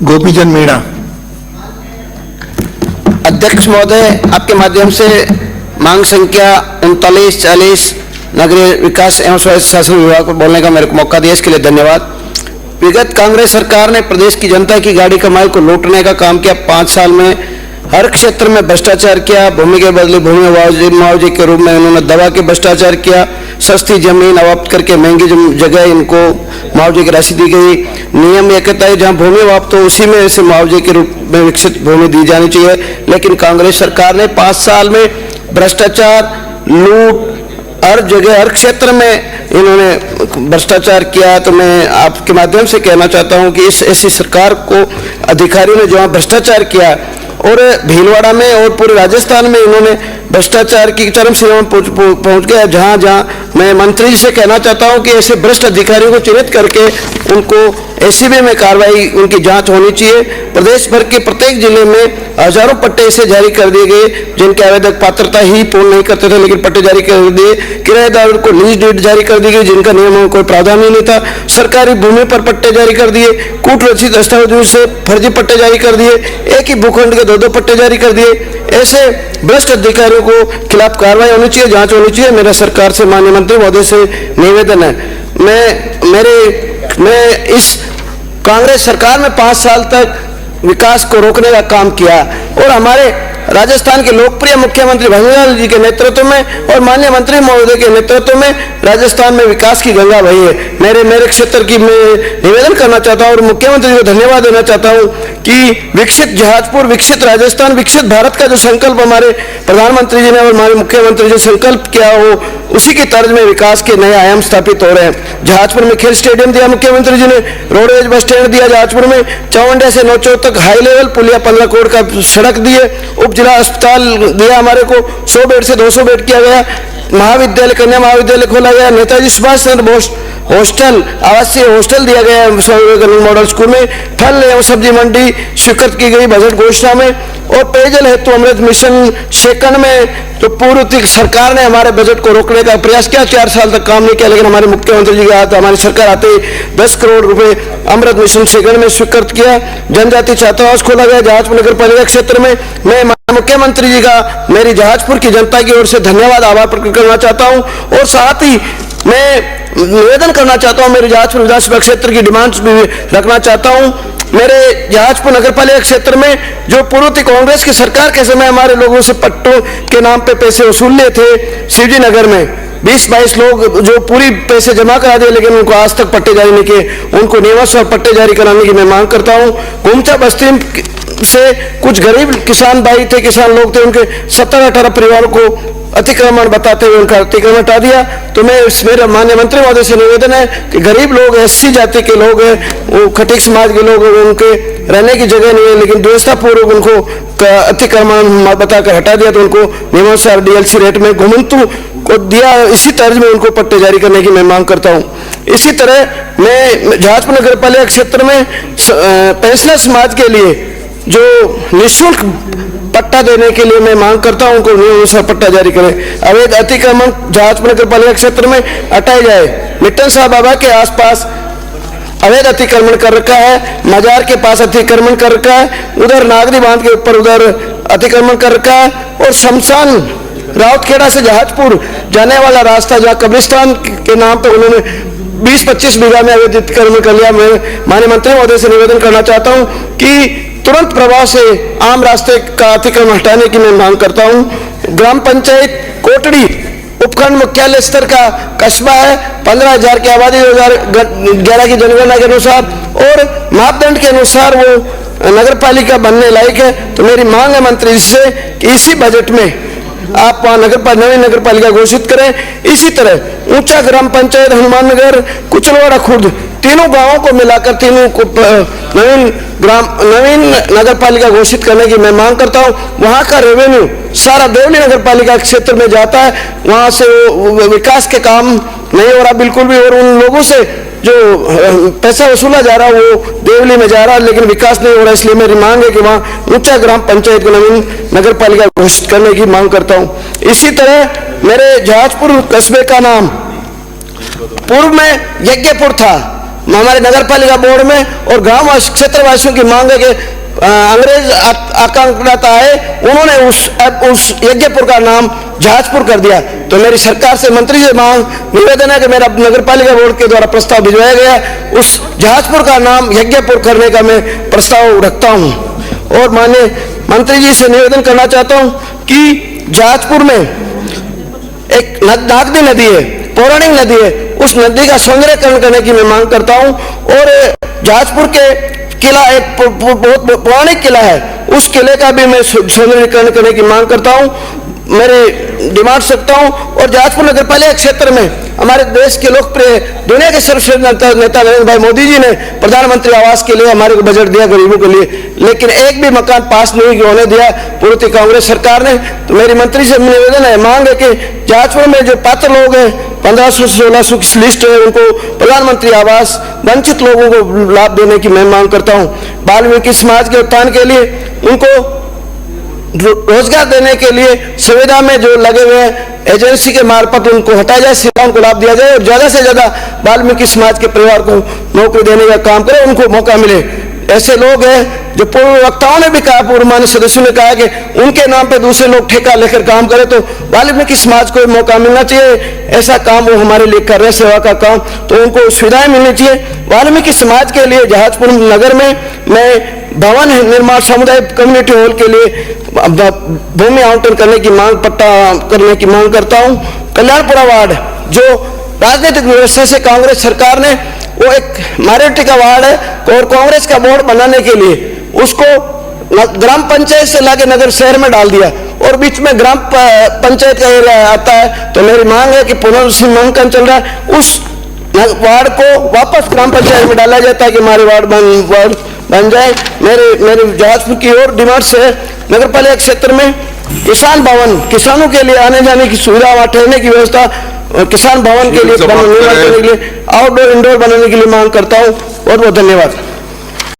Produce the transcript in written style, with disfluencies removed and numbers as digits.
गोपीचंद मीणा। अध्यक्ष महोदय, आपके माध्यम से मांग संख्या 3940 नगरीय विकास एवं स्वायत्त शासन विभाग को बोलने का मेरे को मौका दिया, इसके लिए धन्यवाद। विगत कांग्रेस सरकार ने प्रदेश की जनता की गाड़ी कमाई को लूटने का काम किया। 5 साल में हर क्षेत्र में भ्रष्टाचार किया। भूमि के बदले भूमि मुआवजे के रूप में उन्होंने दबा के भ्रष्टाचार किया। सस्ती जमीन अवाप्त करके महंगी जगह इनको मुआवजे की राशि दी गई। नियम यह कहता है जहां भूमि अवाप्त हो उसी में ऐसे मुआवजे के रूप में विकसित भूमि दी जानी चाहिए, लेकिन कांग्रेस सरकार ने 5 साल में भ्रष्टाचार, लूट, हर जगह हर क्षेत्र में इन्होंने भ्रष्टाचार किया। तो मैं आपके माध्यम से कहना चाहता हूं कि इस ऐसी सरकार को अधिकारियों ने जहां भ्रष्टाचार किया और भीलवाड़ा में और पूरे राजस्थान में इन्होंने भ्रष्टाचार की चरम सीमा में पहुंच गया। जहां जहां मैं मंत्री जी से कहना चाहता हूं कि ऐसे भ्रष्ट अधिकारियों को चिन्हित करके उनको एसीबी में कार्रवाई, उनकी जांच होनी चाहिए। प्रदेश भर के प्रत्येक जिले में हजारों पट्टे ऐसे जारी कर दिए गए जिनके आवेदक पात्रता ही पूर्ण नहीं करते थे, लेकिन पट्टे जारी कर दिए। किराएदारों को लीज डीड जारी कर दी गई जिनका नियमों में कोई प्रावधान नहीं था। सरकारी भूमि पर पट्टे जारी कर दिए। कूट रचित दस्तावेजों से फर्जी पट्टे जारी कर दिए। एक ही भूखंड के 2-2 पट्टे जारी कर दिए। ऐसे भ्रष्ट अधिकारियों को खिलाफ कार्रवाई होनी चाहिए, जांच होनी चाहिए। मेरा सरकार से, माननीय मंत्री महोदय से निवेदन है, मैं इस कांग्रेस सरकार में 5 साल तक विकास को रोकने का काम किया और हमारे राजस्थान के लोकप्रिय मुख्यमंत्री भंजलाल जी के नेतृत्व में और माननीय मंत्री महोदय के नेतृत्व में राजस्थान में विकास की गंगा बही है। मेरे क्षेत्र की मैं निवेदन करना चाहता हूं और मुख्यमंत्री को धन्यवाद देना चाहता हूं कि विकसित जहाजपुर, विकसित राजस्थान, विकसित भारत का जो संकल्प हमारे प्रधानमंत्री जी ने और हमारे मुख्यमंत्री जी ने संकल्प किया हो, उसी की तर्ज में विकास के नए आयाम स्थापित हो रहे हैं। जहाजपुर में खेल स्टेडियम दिया मुख्यमंत्री जी ने, रोडवेज बस स्टैंड दिया जहाजपुर में, चौंडिया से नौचौर तक हाई लेवल पुलिया 15 करोड़ का सड़क दिए, उप जिला अस्पताल दिया हमारे को, 100 बेड से 200 बेड किया गया, महाविद्यालय, कन्या महाविद्यालय खोला गया, नेताजी सुभाष चंद्र बोस हॉस्टल, आवासीय हॉस्टल दिया गया मॉडल स्कूल में, फल एवं सब्जी मंडी स्वीकृत की गई बजट घोषणा में, और पेयजल हेतु अमृत मिशन सेकंड में तो पूर्व सरकार ने हमारे बजट को रोकने का प्रयास किया। 4 साल तक काम नहीं किया, लेकिन हमारे मुख्यमंत्री जी के हाथ हमारी सरकार आते ही 10 करोड़ रुपए अमृत मिशन सेकंड में स्वीकृत किया। जनजाति छात्रावास खोला गया जहाजपुर नगर पालिका क्षेत्र में। मैं मुख्यमंत्री जी का मेरी जहाजपुर की जनता की ओर से धन्यवाद, आभार प्रकट करना चाहता हूं और साथ ही मैं निवेदन करना चाहता हूं, मेरे जहाजपुर विधानसभा क्षेत्र की डिमांड्स भी रखना चाहता हूं। मेरे जहाजपुर नगर पालिका क्षेत्र में जो पूर्व कांग्रेस की सरकार के समय हमारे लोगों से पट्टों के नाम पे पैसे वसूल लिए थे, शिवजी नगर में 20-22 लोग जो पूरी पैसे जमा करा दिए, लेकिन उनको आज तक पट्टे जारी नहीं किए। उनको निवास और पट्टे जारी कराने की मैं मांग करता हूं। घूमचा बस्ती से कुछ गरीब किसान भाई थे, किसान लोग थे, उनके 17-18 परिवारों को अतिक्रमण बताते हुए उनका अतिक्रमण हटा दिया। तो मैं मेरा माननीय मंत्री महोदय से निवेदन है कि गरीब लोग, एससी जाति के लोग हैं, वो खटीक समाज के लोग, उनके रहने की जगह नहीं है, लेकिन व्यवस्थापूर्वक उनको अतिक्रमण बताकर हटा दिया, तो उनको निवास डीएलसी रेट में घुमंतु को दिया। इसी तर्ज में उनको पट्टे जारी करने की मैं मांग करता हूँ। इसी तरह मैं जहाजपुर नगर पालिका क्षेत्र में पेंशनर समाज के लिए जो निःशुल्क पट्टा देने के लिए मैं मांग करता हूं, उनको नियमानुसार पट्टा जारी करें। अवैध अतिक्रमण जहाजपुर नगर पालिका क्षेत्र में हटाए जाए। मिट्टन साहब बाबा के आसपास अवैध अतिक्रमण कर रखा है, मजार के पास अतिक्रमण कर रखा है, उधर नागरी बांध के ऊपर उधर अतिक्रमण कर रखा है, और शमशान राउतखेड़ा से जहाजपुर जाने वाला रास्ता जहाँ कब्रिस्तान के नाम पर उन्होंने 20-25 बीघा में अवैध अतिक्रमण कर लिया। मैं माननीय मंत्री महोदय से निवेदन करना चाहता हूँ कि तुरंत प्रभाव से आम रास्ते का अतिक्रमण हटाने की मैं मांग करता हूं। ग्राम पंचायत कोटड़ी उपखंड मुख्यालय स्तर का कस्बा है, 15,000 की आबादी 2011 की जनगणना के अनुसार और मापदंड के अनुसार वो नगर पालिका बनने लायक है। तो मेरी मांग है मंत्री से कि इसी बजट में आप वहाँ नवी नगर पालिका घोषित करें। इसी तरह ऊंचा ग्राम पंचायत हनुमान नगर, कुचलवाड़ा, खुर्द, तीनों गांवों को मिलाकर तीनों को नवीन नगर पालिका घोषित करने की मैं मांग करता हूं। वहां का रेवेन्यू सारा देवली नगर पालिका क्षेत्र में जाता है, वहां से विकास के काम नहीं हो रहा बिल्कुल भी, और उन लोगों से जो पैसा वसूला जा रहा है वो देवली में जा रहा है, लेकिन विकास नहीं हो रहा। इसलिए मेरी मांग है कि वहां ऊंचा ग्राम पंचायत को नवीन नगर पालिका घोषित करने की मांग करता हूं। इसी तरह मेरे जहाजपुर कस्बे का नाम पूर्व में यज्ञपुर था, हमारे नगर पालिका बोर्ड में और गांव क्षेत्रवासियों की मांग है कि अंग्रेज आकांक्षाता है, उन्होंने उस यज्ञपुर का नाम जहाजपुर कर दिया। तो मेरी सरकार से मंत्री से मांग निवेदन है कि मेरा नगर पालिका बोर्ड के द्वारा प्रस्ताव भिजवाया गया, उस जहाजपुर का नाम यज्ञपुर करने का मैं प्रस्ताव रखता हूं। और माननीय मंत्री जी से निवेदन करना चाहता हूं कि जहाजपुर में एक नागदी नदी है, पौराणिक नदी है, उस नदी का सौंदर्यीकरण करने की मैं मांग करता हूं। और जहाजपुर के किला एक बहुत पौराणिक किला है, उस किले का भी मैं सौंदर्यीकरण करने की मांग करता हूं, मेरी डिमांड रखता हूं। और जहाजपुर नगर पालिका क्षेत्र में हमारे देश के लोकप्रिय, दुनिया के सर्वश्रेष्ठ नेता नरेंद्र भाई मोदी जी ने प्रधानमंत्री आवास के लिए हमारे को बजट दिया गरीबों के लिए, लेकिन एक भी मकान पास नहीं होने दिया पूर्व कांग्रेस सरकार ने। तो मेरी मंत्री से निवेदन है, मांग है कि जहाजपुर में जो पात्र लोग हैं 1500 से 1600 की लिस्ट है, उनको प्रधानमंत्री आवास वंचित लोगों को लाभ देने की मैं मांग करता हूं। वाल्मीकि समाज के उत्थान के लिए उनको रोजगार देने के लिए सुविधा में जो लगे हुए हैं एजेंसी के मार्फत उनको हटाया जाए, सेवाओं को लाभ दिया जाए और ज्यादा से ज्यादा वाल्मीकि समाज के परिवार को नौकरी देने का काम करे, उनको मौका मिले। ऐसे लोग हैं जो पूर्व वक्ताओं ने भी कहा, पूर्व मान्य सदस्यों ने कहा कि उनके नाम पे दूसरे लोग ठेका लेकर काम करें, तो वाल्मीकि समाज को मौका मिलना चाहिए। ऐसा काम वो हमारे लिए कर रहे हैं, सेवा का काम, तो उनको सुविधाएं मिलनी चाहिए। वाल्मीकि समाज के लिए जहाजपुर नगर में मैं भवन निर्माण समुदाय कम्युनिटी हॉल के लिए भूमि आवंटन करने की मांग, पट्टा करने की मांग करता हूं। कल्याणपुरा वार्ड जो राजनीतिक व्यवस्था से कांग्रेस सरकार ने, वो एक माइनॉरिटी का वार्ड है और कांग्रेस का बोर्ड बनाने के लिए उसको ग्राम पंचायत से लाके नगर शहर में डाल दिया और बीच में ग्राम पंचायत का एरिया आता है। तो मेरी मांग है कि पुनर्सीमांकन चल रहा है, उस वार्ड को वापस ग्राम पंचायत में डाला जाता है कि हमारे वार्ड बन जाए। मेरे जहाजपुर की और डिमांड से नगर पालिका क्षेत्र में किसान भवन, किसानों के लिए आने जाने की सुविधा, वहां ठहरने की व्यवस्था, किसान भवन के लिए निर्माण करने के लिए आउटडोर इंडोर बनाने के लिए मांग करता हूं। बहुत बहुत धन्यवाद।